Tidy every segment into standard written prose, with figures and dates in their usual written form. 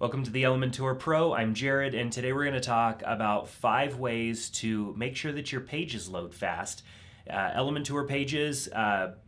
Welcome to the Elementor Pro. I'm Jared, and today we're going to talk about 5 ways to make sure that your pages load fast. Elementor pages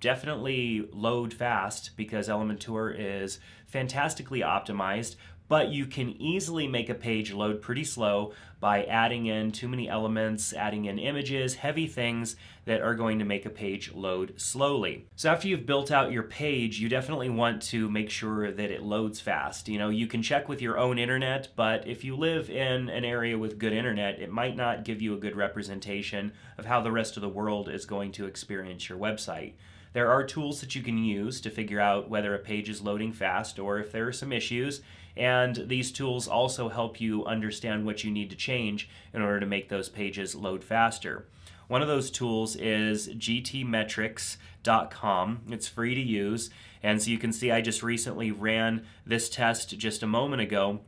definitely load fast because Elementor is fantastically optimized, but you can easily make a page load pretty slow by adding in too many elements, adding in images, heavy things that are going to make a page load slowly. So after you've built out your page, you definitely want to make sure that it loads fast. You can check with your own internet, but if you live in an area with good internet, it might not give you a good representation of how the rest of the world is going to experience your website. There are tools that you can use to figure out whether a page is loading fast or if there are some issues, and these tools also help you understand what you need to change in order to make those pages load faster. One of those tools is GTmetrix.com. It's free to use, and so you can see I just recently ran this test just a moment ago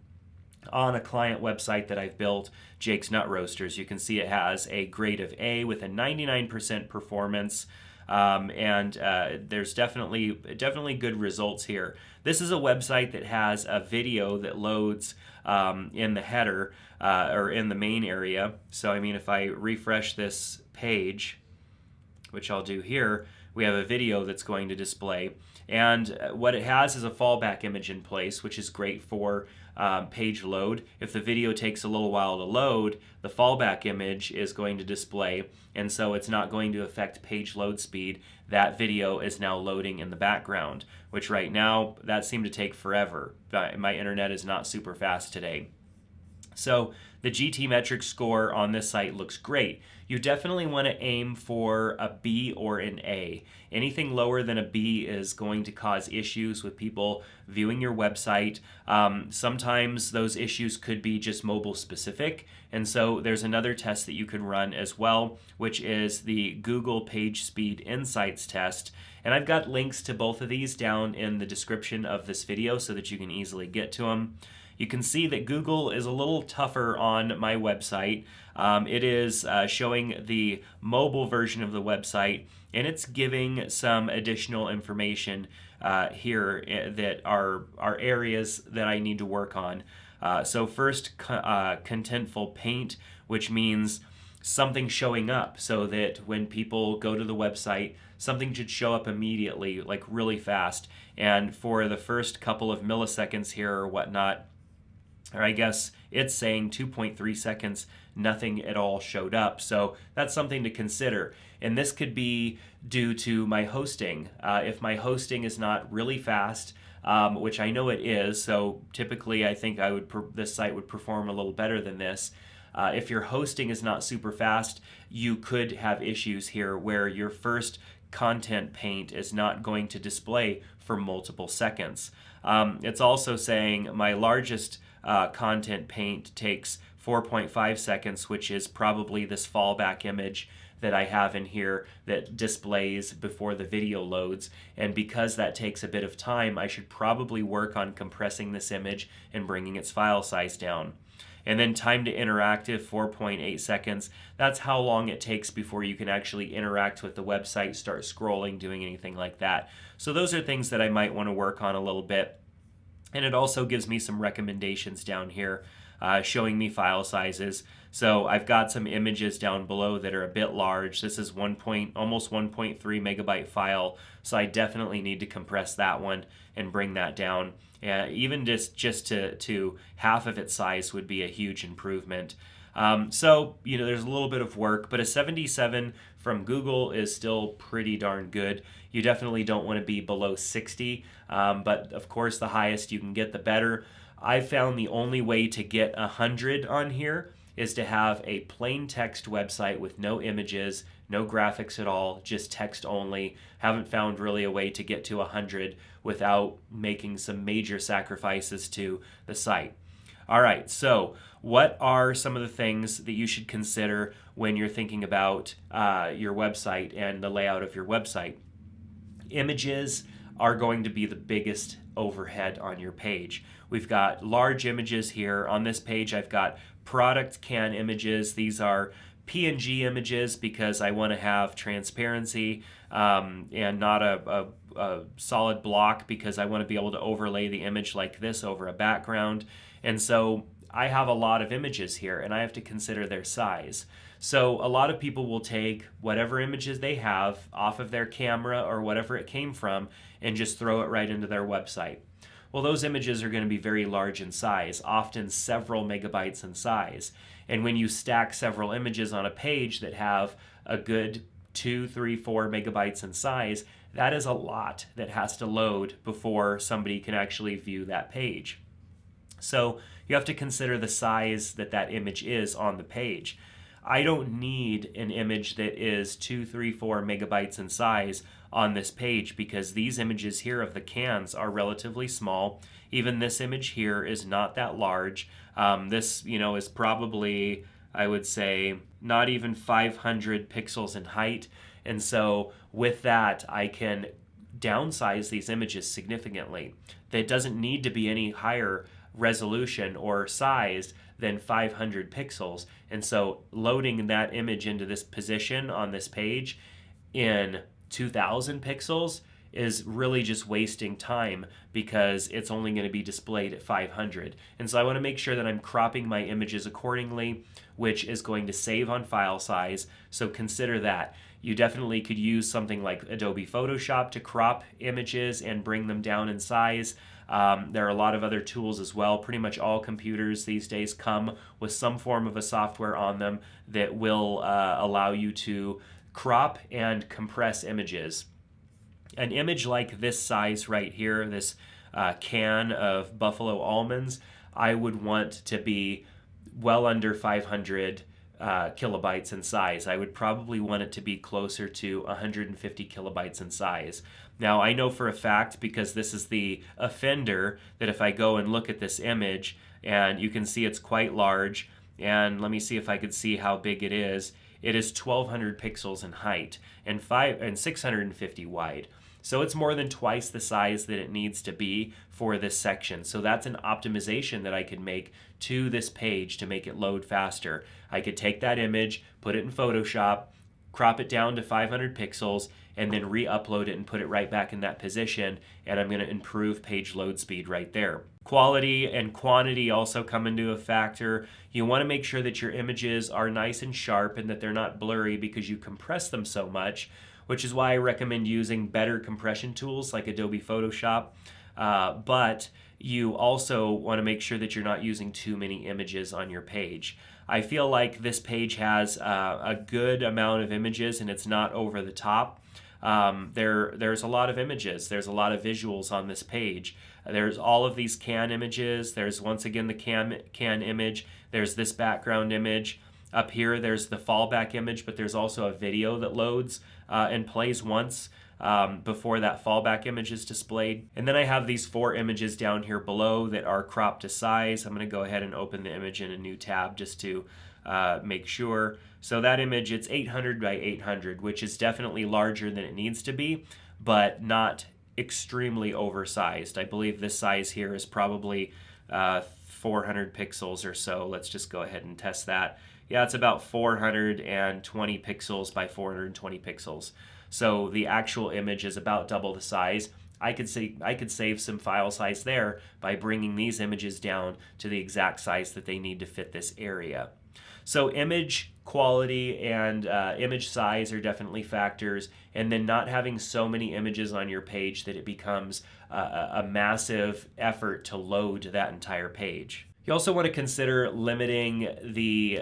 on a client website that I've built, Jake's Nut Roasters. You can see it has a grade of A with a 99% performance. There's definitely good results here. This is a website that has a video that loads in the header or in the main area. So if I refresh this page, which I'll do here, we have a video that's going to display. And what it has is a fallback image in place, which is great for page load. If the video takes a little while to load, the fallback image is going to display, and so it's not going to affect page load speed. That video is now loading in the background, which right now, that seemed to take forever. My internet is not super fast today. So the GTmetrix score on this site looks great. You definitely want to aim for a B or an A. Anything lower than a B is going to cause issues with people viewing your website. Sometimes those issues could be just mobile specific, and so there's another test that you can run as well, which is the Google Page Speed Insights test. And I've got links to both of these down in the description of this video so that you can easily get to them. You can see that Google is a little tougher on my website. It is showing the mobile version of the website, and it's giving some additional information here that are areas that I need to work on. So first, contentful paint, which means something showing up so that when people go to the website, something should show up immediately, like really fast. And for the first couple of milliseconds here or whatnot, or I guess it's saying 2.3 seconds, nothing at all showed up. So that's something to consider. And this could be due to my hosting. If my hosting is not really fast, which I know it is, so typically I think this site would perform a little better than this. If your hosting is not super fast, you could have issues here where your first content paint is not going to display for multiple seconds. It's also saying my largest content paint takes 4.5 seconds, which is probably this fallback image that I have in here that displays before the video loads. And because that takes a bit of time, I should probably work on compressing this image and bringing its file size down. And then time to interactive, 4.8 seconds. That's how long it takes before you can actually interact with the website, start scrolling, doing anything like that. So those are things that I might want to work on a little bit. And it also gives me some recommendations down here, showing me file sizes. So I've got some images down below that are a bit large. This is almost 1.3 megabyte file, so I definitely need to compress that one and bring that down. Even just to half of its size would be a huge improvement. So there's a little bit of work, but a 77 from Google is still pretty darn good. You definitely don't want to be below 60, but of course the highest you can get, the better. I've found the only way to get 100 on here is to have a plain text website with no images, no graphics at all, just text only. Haven't found really a way to get to 100 without making some major sacrifices to the site. All right, so what are some of the things that you should consider when you're thinking about your website and the layout of your website? Images are going to be the biggest overhead on your page. We've got large images here. On this page, I've got product can images. These are PNG images because I want to have transparency and not a solid block because I want to be able to overlay the image like this over a background. And so I have a lot of images here and I have to consider their size. So a lot of people will take whatever images they have off of their camera or whatever it came from and just throw it right into their website. Well, those images are going to be very large in size, often several megabytes in size. And when you stack several images on a page that have a good 2, 3, 4 megabytes in size, that is a lot that has to load before somebody can actually view that page. So you have to consider the size that that image is on the page. I don't need an image that is 2, 3, 4 megabytes in size on this page because these images here of the cans are relatively small. Even this image here is not that large. This, is probably, I would say, not even 500 pixels in height. And so with that, I can downsize these images significantly. That doesn't need to be any higher resolution or size than 500 pixels. And so loading that image into this position on this page in 2000 pixels is really just wasting time because it's only going to be displayed at 500. And so I want to make sure that I'm cropping my images accordingly, which is going to save on file size. So consider that. You definitely could use something like Adobe Photoshop to crop images and bring them down in size. There are a lot of other tools as well. Pretty much all computers these days come with some form of a software on them that will allow you to crop and compress images. An image like this size right here, this can of buffalo almonds, I would want to be well under 500 kilobytes in size. I would probably want it to be closer to 150 kilobytes in size. Now, I know for a fact, because this is the offender, that if I go and look at this image, and you can see it's quite large, and let me see if I could see how big it is. It is 1200 pixels in height and 650 wide. So it's more than twice the size that it needs to be for this section. So that's an optimization that I could make to this page to make it load faster. I could take that image, put it in Photoshop, crop it down to 500 pixels, and then re-upload it and put it right back in that position, and I'm going to improve page load speed right there. Quality and quantity also come into a factor. You want to make sure that your images are nice and sharp and that they're not blurry because you compress them so much, which is why I recommend using better compression tools like Adobe Photoshop. But you also want to make sure that you're not using too many images on your page. I feel like this page has a good amount of images and it's not over the top. There's a lot of images. There's a lot of visuals on this page. There's all of these can images. There's once again the can image. There's this background image. Up here, there's the fallback image, but there's also a video that loads and plays once before that fallback image is displayed. And then I have these 4 images down here below that are cropped to size. I'm going to go ahead and open the image in a new tab just to make sure. So that image, it's 800 by 800, which is definitely larger than it needs to be, but not extremely oversized. I believe this size here is probably 400 pixels or so. Let's just go ahead and test that. Yeah, it's about 420 pixels by 420 pixels. So the actual image is about double the size. I could save some file size there by bringing these images down to the exact size that they need to fit this area. So image quality and image size are definitely factors, and then not having so many images on your page that it becomes a massive effort to load that entire page. You also want to consider limiting the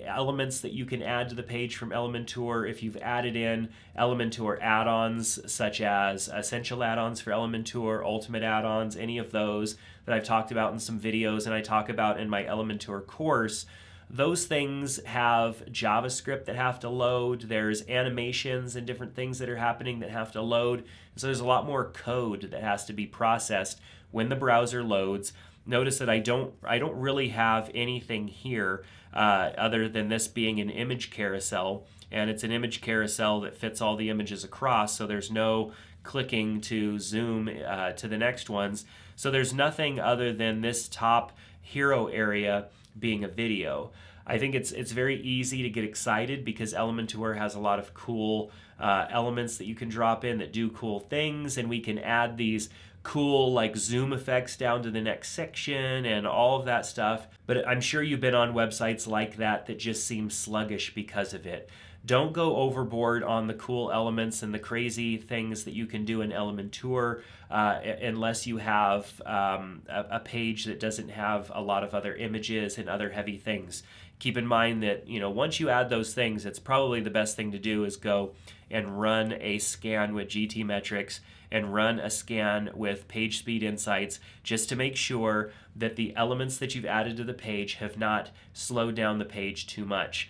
elements that you can add to the page from Elementor. If you've added in Elementor add-ons, such as Essential add-ons for Elementor, Ultimate add-ons, any of those that I've talked about in some videos and I talk about in my Elementor course, those things have JavaScript that have to load. There's animations and different things that are happening that have to load. So there's a lot more code that has to be processed when the browser loads. Notice that I don't really have anything here other than this being an image carousel, and it's an image carousel that fits all the images across, so there's no clicking to zoom to the next ones. So there's nothing other than this top hero area being a video. I think it's very easy to get excited because Elementor has a lot of cool elements that you can drop in that do cool things, and we can add these cool like zoom effects down to the next section and all of that stuff. But I'm sure you've been on websites like that that just seem sluggish because of it. Don't go overboard on the cool elements and the crazy things that you can do in Elementor unless you have a page that doesn't have a lot of other images and other heavy things. Keep in mind that, once you add those things, it's probably the best thing to do is go and run a scan with GTMetrix and run a scan with Page Speed Insights just to make sure that the elements that you've added to the page have not slowed down the page too much.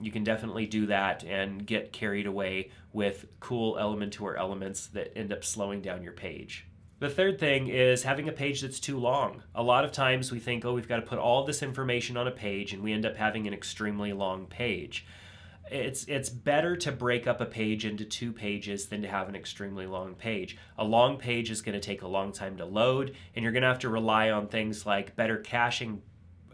You can definitely do that and get carried away with cool Elementor elements that end up slowing down your page. The third thing is having a page that's too long. A lot of times we think, we've got to put all this information on a page, and we end up having an extremely long page. It's better to break up a page into 2 pages than to have an extremely long page. A long page is going to take a long time to load, and you're going to have to rely on things like better caching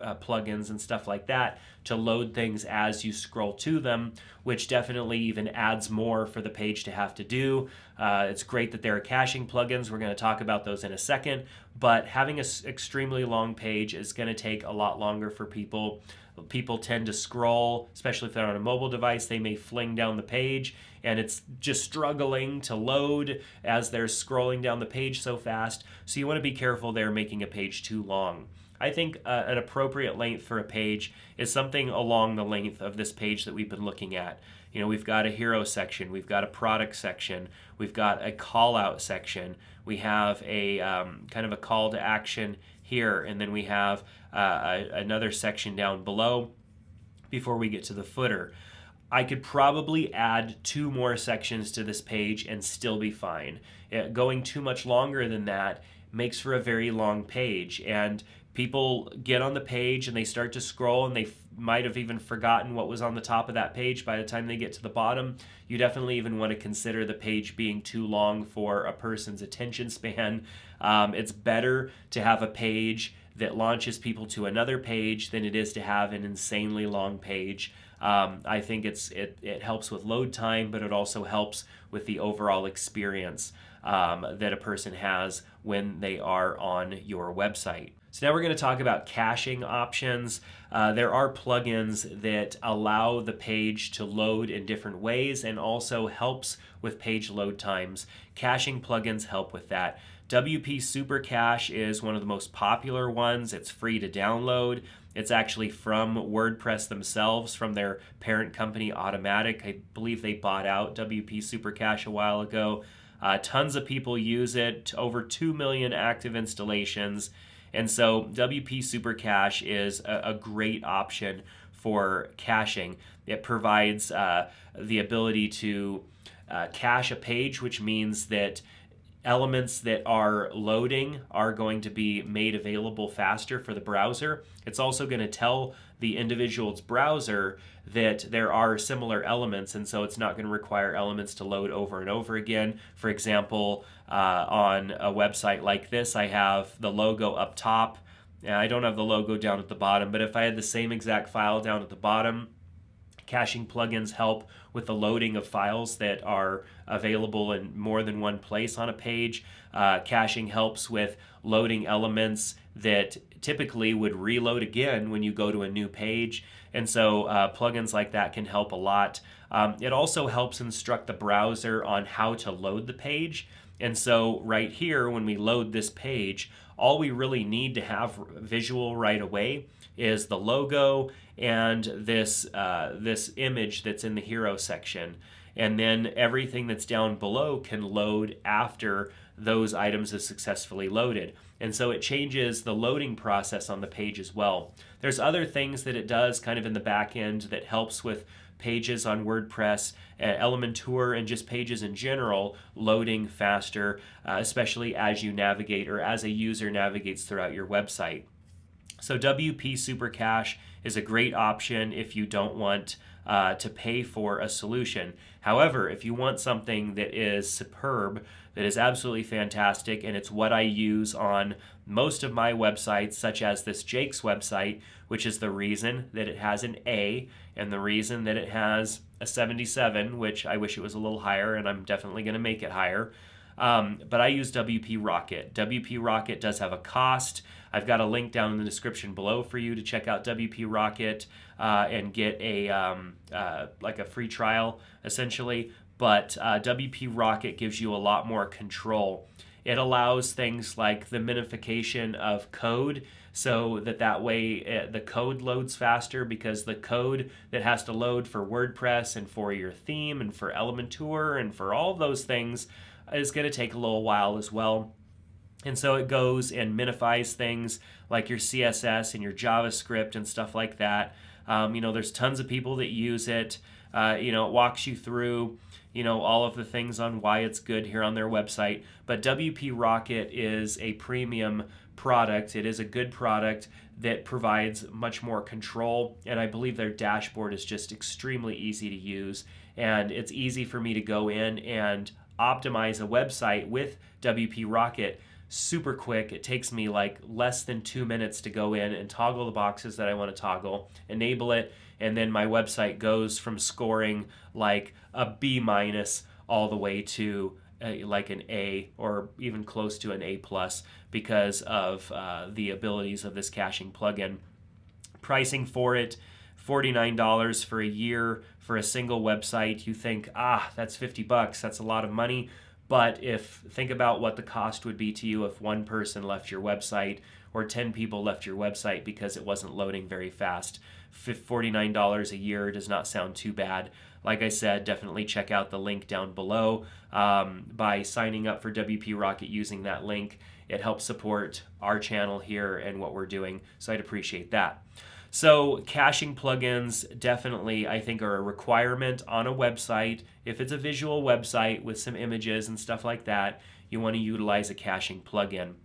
plugins and stuff like that to load things as you scroll to them, which definitely even adds more for the page to have to do. It's great that there are caching plugins. We're going to talk about those in a second, but having an extremely long page is going to take a lot longer for people. People tend to scroll, especially if they're on a mobile device. They may fling down the page and it's just struggling to load as they're scrolling down the page so fast. So you want to be careful there making a page too long. I think an appropriate length for a page is something along the length of this page that we've been looking at. We've got a hero section, we've got a product section, we've got a call out section, we have a kind of a call to action here, and then we have another section down below before we get to the footer. I could probably add 2 more sections to this page and still be fine. Going too much longer than that makes for a very long page, and people get on the page and they start to scroll and they might have even forgotten what was on the top of that page by the time they get to the bottom. You definitely even want to consider the page being too long for a person's attention span. It's better to have a page that launches people to another page than it is to have an insanely long page. I think it helps with load time, but it also helps with the overall experience that a person has when they are on your website. So now we're going to talk about caching options. There are plugins that allow the page to load in different ways and also helps with page load times. Caching plugins help with that. WP Super Cache is one of the most popular ones. It's free to download. It's actually from WordPress themselves, from their parent company Automatic. I believe they bought out WP Super Cache a while ago. Tons of people use it, over 2 million active installations. And so WP Super Cache is a great option for caching. It provides the ability to cache a page, which means that elements that are loading are going to be made available faster for the browser. It's also going to tell the individual's browser that there are similar elements, and so it's not going to require elements to load over and over again. For example, on a website like this, I have the logo up top. I don't have the logo down at the bottom, but if I had the same exact file down at the bottom, caching plugins help with the loading of files that are available in more than one place on a page. Caching helps with loading elements that typically would reload again when you go to a new page. And so plugins like that can help a lot. It also helps instruct the browser on how to load the page. And so right here, when we load this page, all we really need to have visual right away is the logo and this image that's in the hero section. And then everything that's down below can load after those items have successfully loaded. And so it changes the loading process on the page as well. There's other things that it does kind of in the back end that helps with pages on WordPress, Elementor, and just pages in general loading faster, especially as you navigate or as a user navigates throughout your website. So WP Super Cache is a great option if you don't want to pay for a solution. However, if you want something that is superb, that is absolutely fantastic, and it's what I use on most of my websites, such as this Jake's website, which is the reason that it has an A and the reason that it has a 77, which I wish it was a little higher, and I'm definitely going to make it higher. but I use WP Rocket. WP Rocket does have a cost. I've got a link down in the description below for you to check out WP Rocket and get a like a free trial, essentially. But WP Rocket gives you a lot more control. It allows things like the minification of code, so that way the code loads faster, because the code that has to load for WordPress and for your theme and for Elementor and for all of those things is going to take a little while as well. And so it goes and minifies things like your CSS and your JavaScript and stuff like that. There's tons of people that use it. It walks you through, all of the things on why it's good here on their website. But WP Rocket is a premium product. It is a good product that provides much more control. And I believe their dashboard is just extremely easy to use. And it's easy for me to go in and optimize a website with WP Rocket super quick. It takes me like less than 2 minutes to go in and toggle the boxes that I want to toggle, enable it, and then my website goes from scoring like a B minus all the way to like an A or even close to an A plus because of the abilities of this caching plugin. Pricing for it, $49 for a year for a single website. You think, that's $50, that's a lot of money. But think about what the cost would be to you if one person left your website or 10 people left your website because it wasn't loading very fast. $49 a year does not sound too bad. Like I said, definitely check out the link down below. By signing up for WP Rocket using that link, it helps support our channel here and what we're doing, so I'd appreciate that. So caching plugins definitely, I think, are a requirement on a website. If it's a visual website with some images and stuff like that, you want to utilize a caching plugin.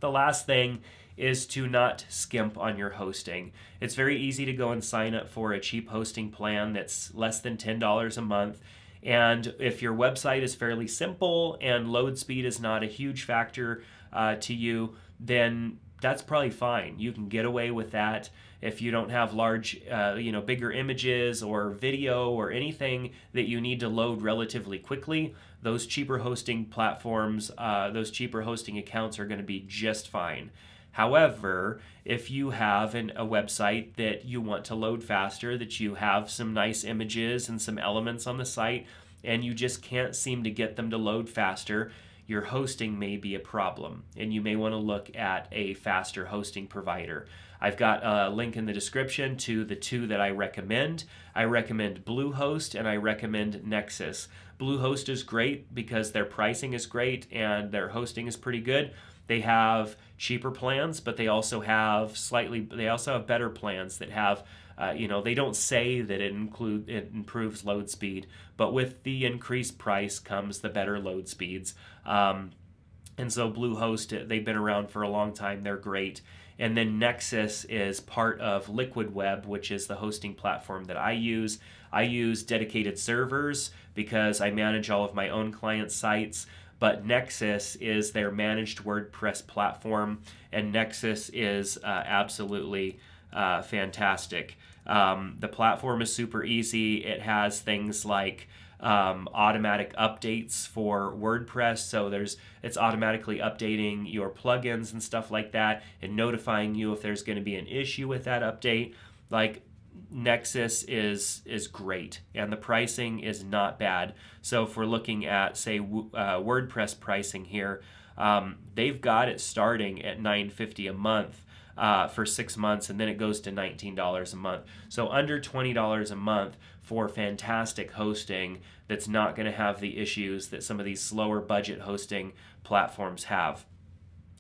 The last thing is to not skimp on your hosting. It's very easy to go and sign up for a cheap hosting plan that's less than $10 a month. And if your website is fairly simple and load speed is not a huge factor to you, then that's probably fine. You can get away with that. If you don't have large, bigger images or video or anything that you need to load relatively quickly, those cheaper hosting platforms, those cheaper hosting accounts are going to be just fine. However, if you have a website that you want to load faster, that you have some nice images and some elements on the site, and you just can't seem to get them to load faster, your hosting may be a problem, and you may want to look at a faster hosting provider. I've got a link in the description to the two that I recommend. I recommend Bluehost and I recommend Nexus. Bluehost is great because their pricing is great and their hosting is pretty good. They have cheaper plans, but they also have better plans that have they don't say that it improves load speed, but with the increased price comes the better load speeds. And so Bluehost, they've been around for a long time. They're great. And then Nexus is part of Liquid Web, which is the hosting platform that I use. I use dedicated servers because I manage all of my own client sites. But Nexus is their managed WordPress platform, and Nexus is absolutely fantastic. The platform is super easy. It has things like automatic updates for WordPress, so it's automatically updating your plugins and stuff like that and notifying you if there's going to be an issue with that update. Like, Nexus is great, and the pricing is not bad. So if we're looking at, say, WordPress pricing here, they've got it starting at $9.50 a month for 6 months, and then it goes to $19 a month. So under $20 a month for fantastic hosting that's not going to have the issues that some of these slower budget hosting platforms have.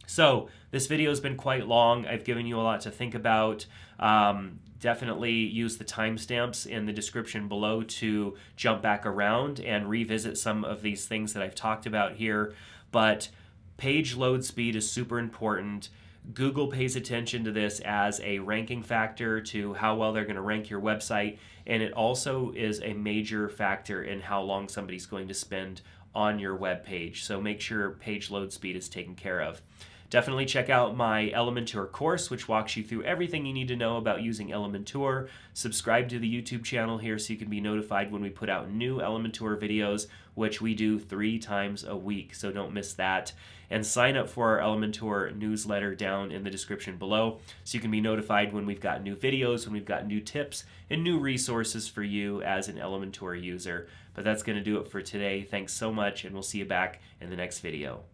So this video has been quite long. I've given you a lot to think about. Definitely use the timestamps in the description below to jump back around and revisit some of these things that I've talked about here. But page load speed is super important. Google pays attention to this as a ranking factor to how well they're going to rank your website, and it also is a major factor in how long somebody's going to spend on your web page. So make sure page load speed is taken care of. definitely check out my Elementor course, which walks you through everything you need to know about using Elementor. Subscribe to the YouTube channel here so you can be notified when we put out new Elementor videos, which we do 3 times a week, so don't miss that. And sign up for our Elementor newsletter down in the description below so you can be notified when we've got new videos, when we've got new tips and new resources for you as an Elementor user. But that's going to do it for today. Thanks so much, and we'll see you back in the next video.